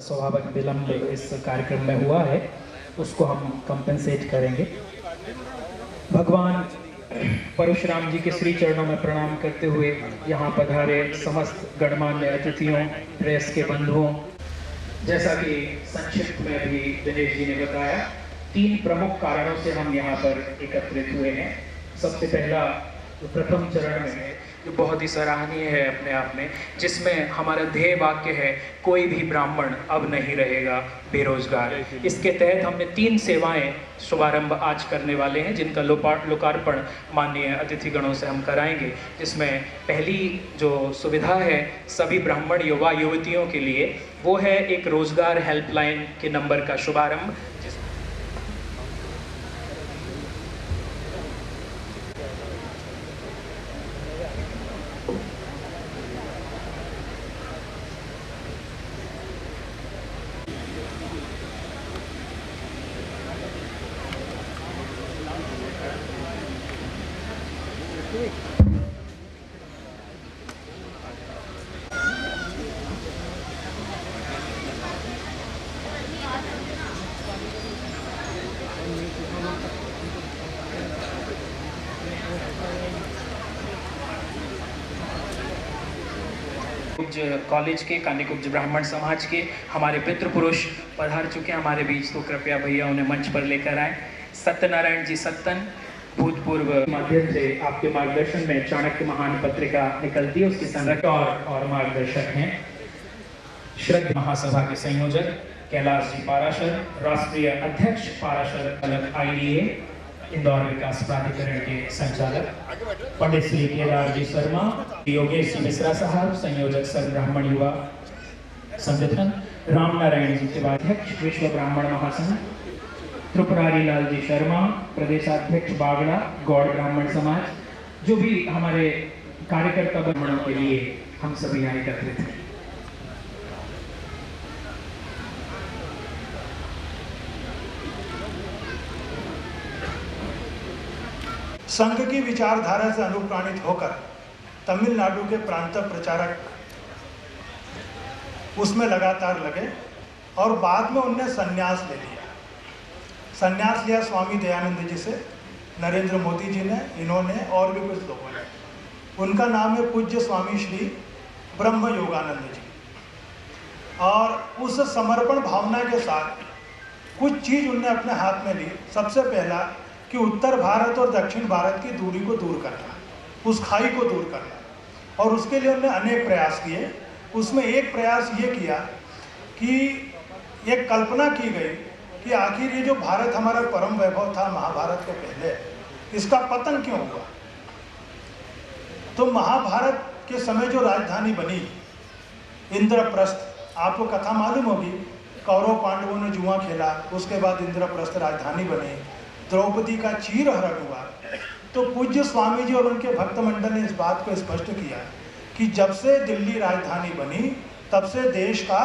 स्वाभाविक विलंब इस कार्यक्रम में हुआ है उसको हम कंपेंसेट करेंगे। भगवान परशुराम जी के श्री चरणों में प्रणाम करते हुए यहाँ पधारे समस्त गणमान्य अतिथियों, प्रेस के बंधुओं, जैसा कि संक्षिप्त में अभी दिनेश जी ने बताया, 3 प्रमुख कारणों से हम यहाँ पर एकत्रित हुए हैं। सबसे पहला प्रथम चरण में जो बहुत ही सराहनीय है अपने आप में, जिसमें हमारा ध्येय वाक्य है कोई भी ब्राह्मण अब नहीं रहेगा बेरोजगार। इसके तहत हमने 3 सेवाएं शुभारंभ आज करने वाले हैं, जिनका लोकार्पण माननीय अतिथिगणों से हम कराएंगे। जिसमें पहली जो सुविधा है सभी ब्राह्मण युवा युवतियों के लिए, वो है एक रोजगार हेल्पलाइन के नंबर का शुभारंभ। कॉलेज के कानिकुब्ज ब्राह्मण समाज के हमारे पितृपुरुष पधार चुके हैं हमारे बीच, तो कृपया भैया उन्हें मंच पर लेकर आए। सत्यनारायण जी सत्तन, भूतपूर्व माध्यम से आपके मार्गदर्शन में चाणक्य महान पत्रिका निकलती है, उसके संरक्षक और मार्गदर्शक हैं। श्रद्धा महासभा के संयोजक कैलाश जी पाराशर, राष्ट्रीय अध्यक्ष पाराशर अलग IDA इंदौर विकास प्राधिकरण के संचालक पंडित श्री केदार जी शर्मा, योगेश मिश्रा साहब, संयोजक सर्व ब्राह्मण युवा संगठन, राम नारायण जी अध्यक्ष विश्व ब्राह्मण महासंघ, त्रिपुरारी लाल जी शर्मा, प्रदेशाध्यक्ष बागड़ा गौड़ ब्राह्मण समाज, जो भी हमारे कार्यकर्ता ब्राह्मणों के लिए हम सभी यहाँ एकत्रित हैं। संघ की विचारधारा से अनुप्राणित होकर तमिलनाडु के प्रांत प्रचारक उसमें लगातार लगे और बाद में उनने संन्यास ले लिया। संन्यास लिया स्वामी दयानंद जी से, नरेंद्र मोदी जी ने, इन्होंने और भी कुछ लोगों ने। उनका नाम है पूज्य स्वामी श्री ब्रह्म योगानंद जी। और उस समर्पण भावना के साथ कुछ चीज़ उनने अपने हाथ में ली। सबसे पहला कि उत्तर भारत और दक्षिण भारत की दूरी को दूर करना, उस खाई को दूर करना, और उसके लिए उन्होंने अनेक प्रयास किए। उसमें एक प्रयास ये किया कि एक कल्पना की गई कि आखिर ये जो भारत हमारा परम वैभव था महाभारत के पहले, इसका पतन क्यों हुआ। तो महाभारत के समय जो राजधानी बनी इंद्रप्रस्थ, आपको कथा मालूम होगी, कौरव पांडवों ने जुआ खेला, उसके बाद इंद्रप्रस्थ राजधानी बनी, द्रौपदी का चीरहरण हुआ। तो पूज्य स्वामी जी और उनके भक्त मंडल ने इस बात को स्पष्ट किया कि जब से दिल्ली राजधानी बनी तब से देश का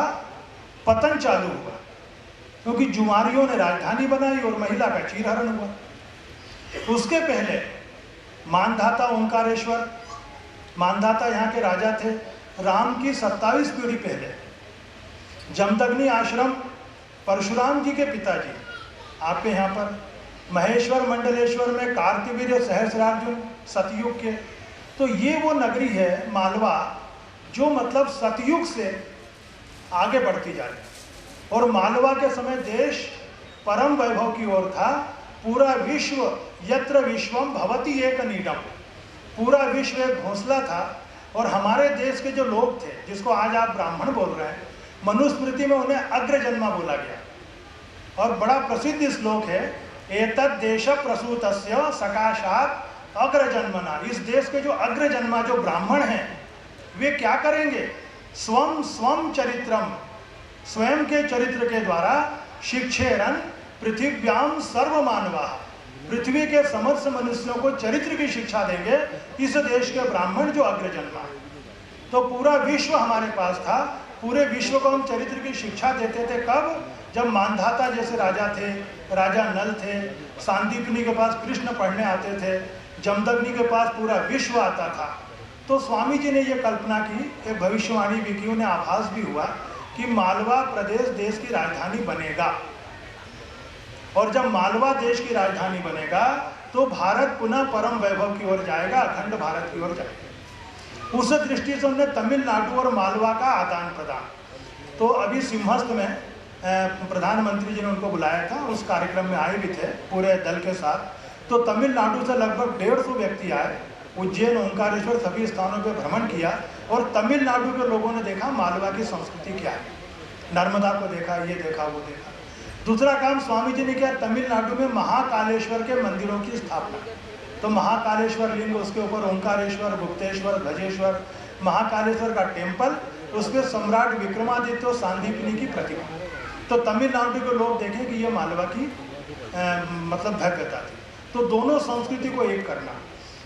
पतन चालू हुआ, क्योंकि जुआरियों ने राजधानी बनाई और महिला का चीरहरण हुआ। उसके पहले मानधाता ओंकारेश्वर, मानधाता यहाँ के राजा थे। राम की 27 पीढ़ी पहले जमदग्नि आश्रम, परशुराम जी के पिताजी आपके यहाँ पर, महेश्वर मंडलेश्वर में कार्तिवीर्य सहस्रार्जुन सतयुग के। तो ये वो नगरी है मालवा जो मतलब सतयुग से आगे बढ़ती जा रही। और मालवा के समय देश परम वैभव की ओर था। पूरा विश्व यत्र विश्वम भवति एक नीडम, पूरा विश्व एक घोंसला था। और हमारे देश के जो लोग थे, जिसको आज आप ब्राह्मण बोल रहे हैं, मनुस्मृति में उन्हें अग्रजन्मा बोला गया। और बड़ा प्रसिद्ध श्लोक है, एतद् देश प्रसूतस्य सकाशात अग्रजन्मना। इस देश के जो अग्रजन्मा जो ब्राह्मण हैं, वे क्या करेंगे, स्वम स्वम चरित्रम, स्वयं के चरित्र के द्वारा शिक्षेरन पृथिव्याम सर्व मानवा, पृथ्वी के समस्त मनुष्यों को चरित्र की शिक्षा देंगे इस देश के ब्राह्मण जो अग्रजन्मा। तो पूरा विश्व हमारे पास था, पूरे विश्व को हम चरित्र की शिक्षा देते थे। कब? जब मानधाता जैसे राजा थे, राजा नल थे, सांदीपनी के पास कृष्ण पढ़ने आते थे, जमदग्नि के पास पूरा विश्व आता था। तो स्वामी जी ने ये कल्पना की, एक भविष्यवाणी भी की, उन्हें आभास भी हुआ कि मालवा प्रदेश देश की राजधानी बनेगा, और जब मालवा देश की राजधानी बनेगा तो भारत पुनः परम वैभव की ओर जाएगा, अखंड भारत की ओर जाएगा। उस दृष्टि से उन्होंने तमिलनाडु और मालवा का आदान प्रदान, तो अभी सिंहस्थ में प्रधानमंत्री जी ने उनको बुलाया था, उस कार्यक्रम में आए भी थे पूरे दल के साथ। तो तमिलनाडु से लगभग 150 व्यक्ति आए, उज्जैन, ओंकारेश्वर सभी स्थानों पर भ्रमण किया, और तमिलनाडु के लोगों ने देखा मालवा की संस्कृति क्या है, नर्मदा को देखा, ये देखा, वो देखा। दूसरा काम स्वामी जी ने किया, तमिलनाडु में महाकालेश्वर के मंदिरों की स्थापना। तो महाकालेश्वर लिंग, उसके ऊपर ओंकारेश्वर, गुप्तेश्वर, गजेश्वर, महाकालेश्वर का टेम्पल, उस पर सम्राट विक्रमादित्य और सांदीपनि की प्रतिमा। तो तमिलनाडु के लोग देखें कि ये मालवा की मतलब भव्यता थी। तो दोनों संस्कृति को एक करना,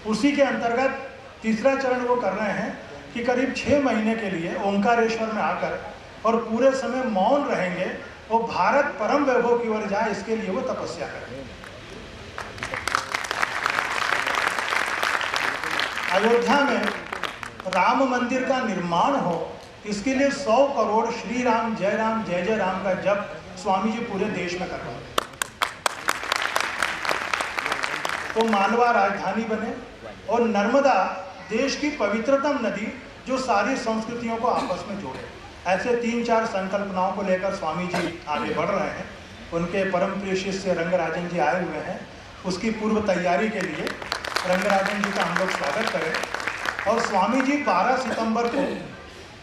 उसी के अंतर्गत तीसरा चरण वो कर रहे हैं कि करीब 6 महीने के लिए ओंकारेश्वर में आकर और पूरे समय मौन रहेंगे, वो भारत परम वैभव की ओर जाए, इसके लिए वो तपस्या करेंगे। अयोध्या में राम मंदिर का निर्माण हो, इसके लिए 100 करोड़ श्री राम जय राम का जप स्वामी जी पूरे देश में करवाएंगे। तो मालवा राजधानी बने और नर्मदा देश की पवित्रतम नदी जो सारी संस्कृतियों को आपस में जोड़े। ऐसे 3-4 संकल्पनाओं को लेकर स्वामी जी आगे बढ़ रहे हैं। उनके परम प्रिय शिष्य रंगराजन जी आए हुए हैं, उसकी पूर्व तैयारी के लिए रंगराजन जी का हम लोग स्वागत करें। और स्वामी जी 12 सितंबर को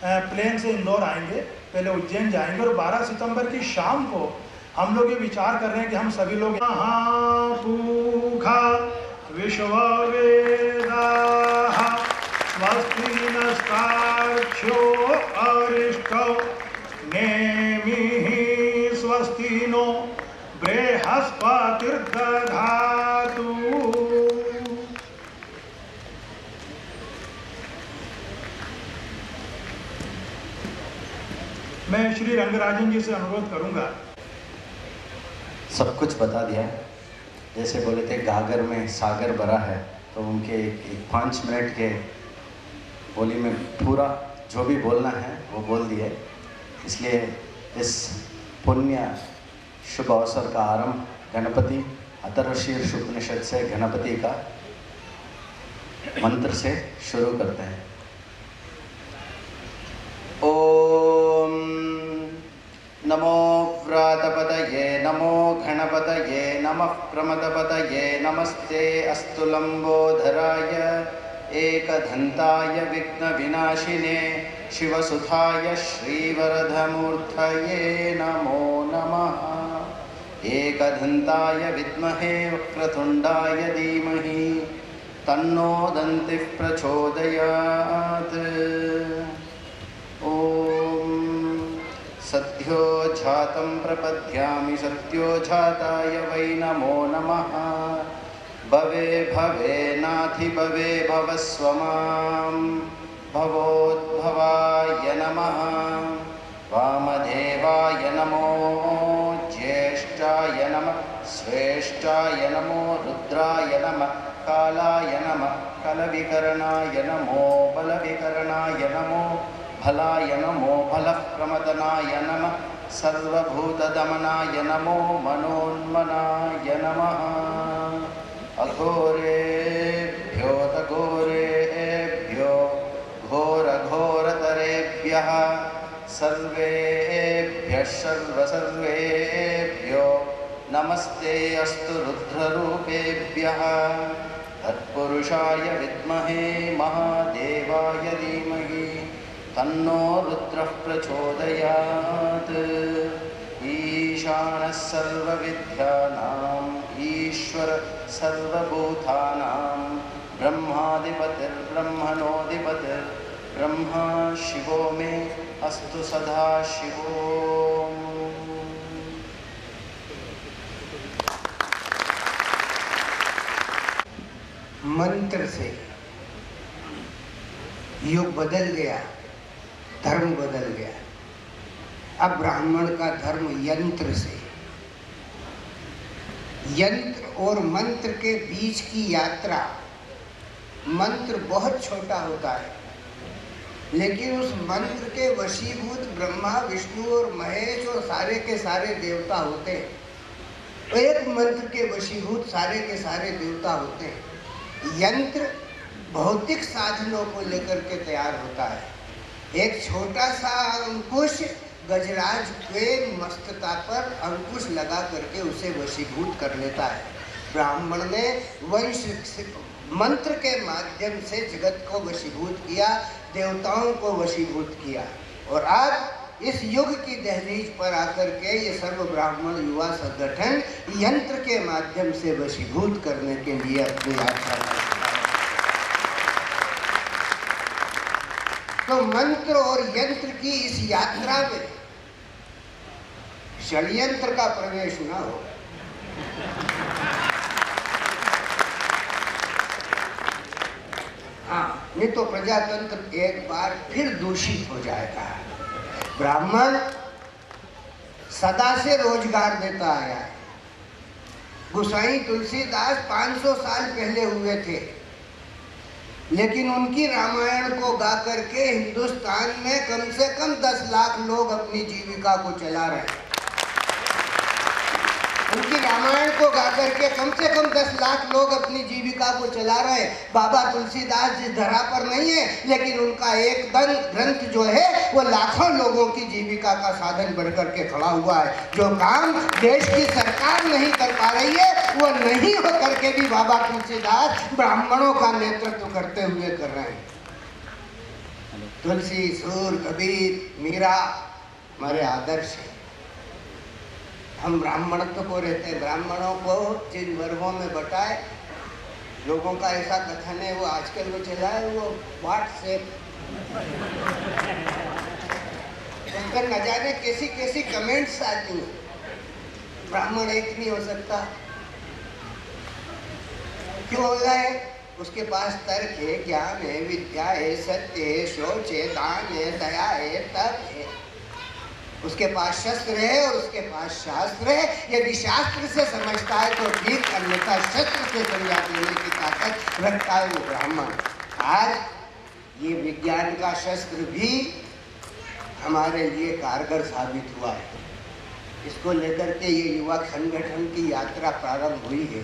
प्लेन से इंदौर आएंगे, पहले उज्जैन जाएंगे, और 12 सितंबर की शाम को हम लोग ये विचार कर रहे हैं कि हम सभी लोग पूखा विश्ववेदाः स्वस्ति नस्तार्क्ष्यो अरिष्टो नेमिः स्वस्ति नो बृहस्पतिर्दधातु। मैं श्री रंगराजन जी से अनुरोध करूंगा। सब कुछ बता दिया, जैसे बोले थे गागर में सागर भरा है, तो उनके 5 मिनट के बोली में पूरा जो भी बोलना है वो बोल दिए। इसलिए इस पुण्य शुभ अवसर का आरंभ गणपति अथर्वशीर्ष उपनिषद से गणपति का मंत्र से शुरू करते हैं। ओम नमो व्रातपतये नमो गणपतये नमः प्रमदपतये नमस्ते अस्तु लंबोदराय एकदन्ताय विघ्नविनाशिने शिवसुताय श्रीवरदमूर्तये नमो नमः। एकदन्ताय विद्महे वक्रतुण्डाय धीमहि तन्नो दन्तिः प्रचोदयात्। सद्यो जातं प्रपद्यामि सत्यो जाताय वै नमो नमः। भवे भवे नाथि भवे भवस्व मां भवोद्भवाय नमः। वामदेवाय नमो ज्येष्ठाय नमः श्रेष्ठाय नमो रुद्राय नमः कालाय नमः कलविकरणाय नमो बलविकरणाय नमो भलाय नमो भलप्रमदनाय नमः सर्वभूतदमनाय नमो मनोन्मनाय नमः। अघोरेभ्यो तघोरेभ्यो घोरघोरतरेभ्यः सर्वेभ्यः सर्वसर्वेभ्यो नमस्ते अस्तु रुद्ररूपेभ्यः। तत्पुरुषाय विद्महे महादेवाय धीमहि तन्नो रुद्रः प्रचोदयात्। ईशानः सर्वविद्यानाम् ईश्वर सर्वभूतानां ब्रह्माधिपतिर्ब्रह्मणोऽधिपतिर्ब्रह्मा शिवो मे अस्तु सदा शिवो। मंत्र से युग बदल गया, धर्म बदल गया। अब ब्राह्मण का धर्म यंत्र से, यंत्र और मंत्र के बीच की यात्रा। मंत्र बहुत छोटा होता है, लेकिन उस मंत्र के वशीभूत ब्रह्मा विष्णु और महेश और सारे के सारे देवता होते हैं। तो एक मंत्र के वशीभूत सारे के सारे देवता होते हैं। यंत्र भौतिक साधनों को लेकर के तैयार होता है। एक छोटा सा अंकुश गजराज के मस्तका पर अंकुश लगा करके उसे वशीभूत कर लेता है। ब्राह्मण ने वंश मंत्र के माध्यम से जगत को वशीभूत किया, देवताओं को वशीभूत किया, और आज इस युग की दहलीज पर आकर के ये सर्व ब्राह्मण युवा संगठन यंत्र के माध्यम से वशीभूत करने के लिए अपनी यात्रा कर रहा है। तो मंत्र और यंत्र की इस यात्रा में षड्यंत्र का प्रवेश न हो। हाँ, नहीं तो प्रजातंत्र एक बार फिर दूषित हो जाएगा। ब्राह्मण सदा से रोजगार देता आया है। गोसाई तुलसीदास 500 साल पहले हुए थे, लेकिन उनकी रामायण को गा करके हिंदुस्तान में कम से कम 10 लाख लोग अपनी जीविका को चला रहे हैं। उनकी रामायण को गा करके कम से कम 10 लाख लोग अपनी जीविका को चला रहे हैं। बाबा तुलसीदास जिस धरा पर नहीं है, लेकिन उनका एक ग्रंथ जो है वो लाखों लोगों की जीविका का साधन बढ़कर के खड़ा हुआ है। जो काम देश की सरकार नहीं कर पा रही है, वो नहीं हो करके भी बाबा तुलसीदास ब्राह्मणों का नेतृत्व करते हुए कर रहे हैं। तुलसी, सूर, कबीर, मीरा हमारे आदर्श है। हम ब्राह्मणत्व को रहते हैं। ब्राह्मणों को जिन वर्गों में बटाए, लोगों का ऐसा कथन है, वो आजकल वो चला है, वो व्हाट्सएप उस पर न जाने कैसी कैसी कमेंट्स आती हैं। ब्राह्मण एक नहीं हो सकता। क्यों हो गए? उसके पास तर्क है, ज्ञान है, विद्या है, सत्य है, शौच है, दान है, दया है, तप है। उसके पास शस्त्र है और उसके पास शास्त्र है। यदि शास्त्र से समझता है तो ठीक, अन्यथा शस्त्र से समझा देने की ताकत रखता है वो ब्राह्मण। आज ये विज्ञान का शस्त्र भी हमारे लिए कारगर साबित हुआ है। इसको लेकर के ये युवा संगठन की यात्रा प्रारंभ हुई है।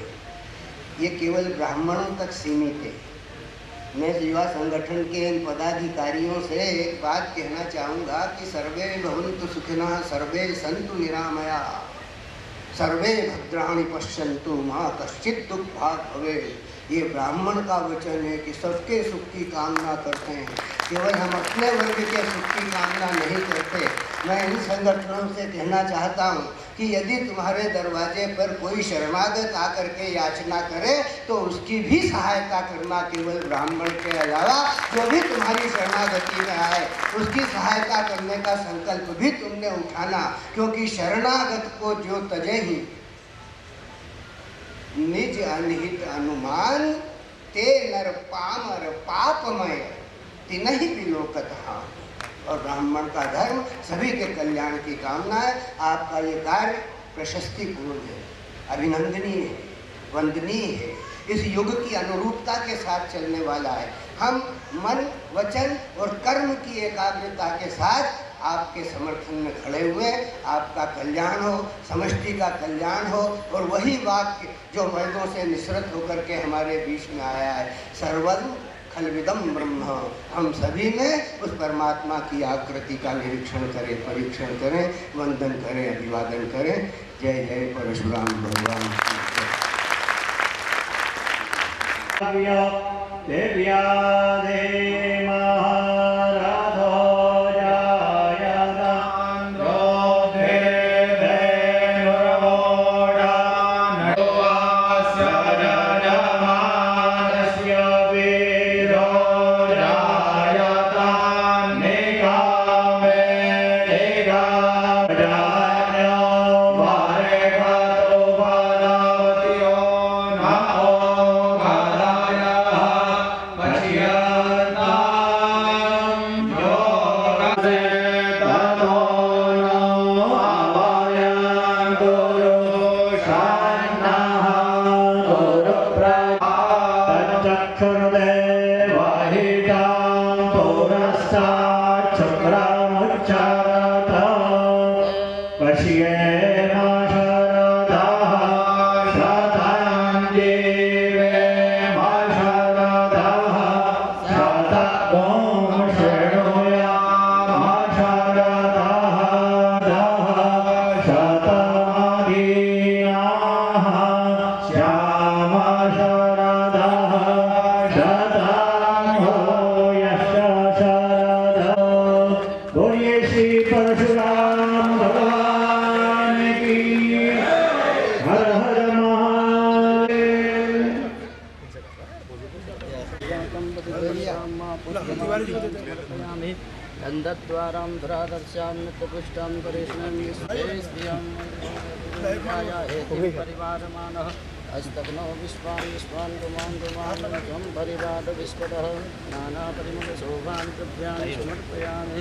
ये केवल ब्राह्मणों तक सीमित है। मैं युवा संगठन के इन पदाधिकारियों से एक बात कहना चाहूँगा कि सर्वे भवन्तु सुखिनः, सर्वे सन्तु निरामया, सर्वे भद्राणि पश्यन्तु मा कश्चित् दुःखभाग् भवेत्। ये ब्राह्मण का वचन है कि सबके सुख की कामना करते हैं, केवल हम अपने वर्ग के सुख की कामना नहीं करते। मैं इन संगठनों से कहना चाहता हूँ कि यदि तुम्हारे दरवाजे पर कोई शरणागत आकर के याचना करे तो उसकी भी सहायता करना, केवल ब्राह्मण के अलावा जो भी तुम्हारी शरणागति में आए उसकी सहायता करने का संकल्प भी तुमने उठाना। क्योंकि शरणागत को जो तजे ही निज अनहित अनुमान, ते नर पामर पापमय तिनहि विलोकत हानि। और ब्राह्मण का धर्म सभी के कल्याण की कामना है। आपका ये कार्य प्रशस्तिपूर्ण है, अभिनंदनीय है, वंदनीय है, इस युग की अनुरूपता के साथ चलने वाला है। हम मन, वचन और कर्म की एकाग्रता के साथ आपके समर्थन में खड़े हुए। आपका कल्याण हो, समष्टि का कल्याण हो। और वही वाक्य जो वेदों से निसृत होकर के हमारे बीच में आया है, सर्वं खल्विदं ब्रह्म। हम सभी में उस परमात्मा की आकृति का निरीक्षण करें, परीक्षण करें, वंदन करें, अभिवादन करें। जय जय परशुराम भगवान की देव्या दे महाराधो Yeah. यस्ये मा शरदः शतं जीवे मा शरदः शतं शृणुयाम शरदः शतमदीनाः श्याम शरदः शतं भूयश्च शरदः। बोलिए श्री परशुराम भगवान की। हर हर महादेव। गन्धद्वारां धरादर्श्यां नित्यपुष्टां करिष्णं परिवारमानः अस्तग्नो विश्वान् गुमान् त्वं परिवारविस्फुटः नानापरिमलशोभान् द्रव्याणि समर्पयामि।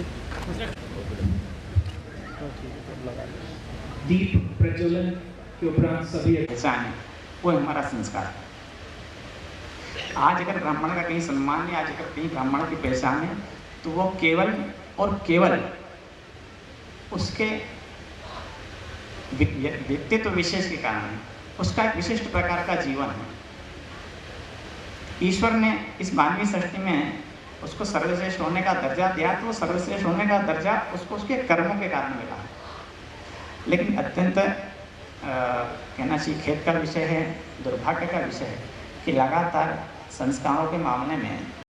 दीप प्रज्वलन के उपरांत सभी पहचान है वो हमारा संस्कार है। आज अगर ब्राह्मण का कहीं सम्मान है, आज अगर कहीं ब्राह्मण की पहचान है, तो वो केवल और केवल उसके व्यक्तित्व विशेष के कारण है, उसका एक विशिष्ट प्रकार का जीवन है। ईश्वर ने इस मानवीय सृष्टि में उसको सर्वश्रेष्ठ होने का दर्जा दिया, तो सर्वश्रेष्ठ होने का दर्जा उसको उसके कर्मों के कारण मिला। लेकिन अत्यंत कहना चाहिए खेद का विषय है, दुर्भाग्य का विषय है कि लगातार संस्कारों के मामले में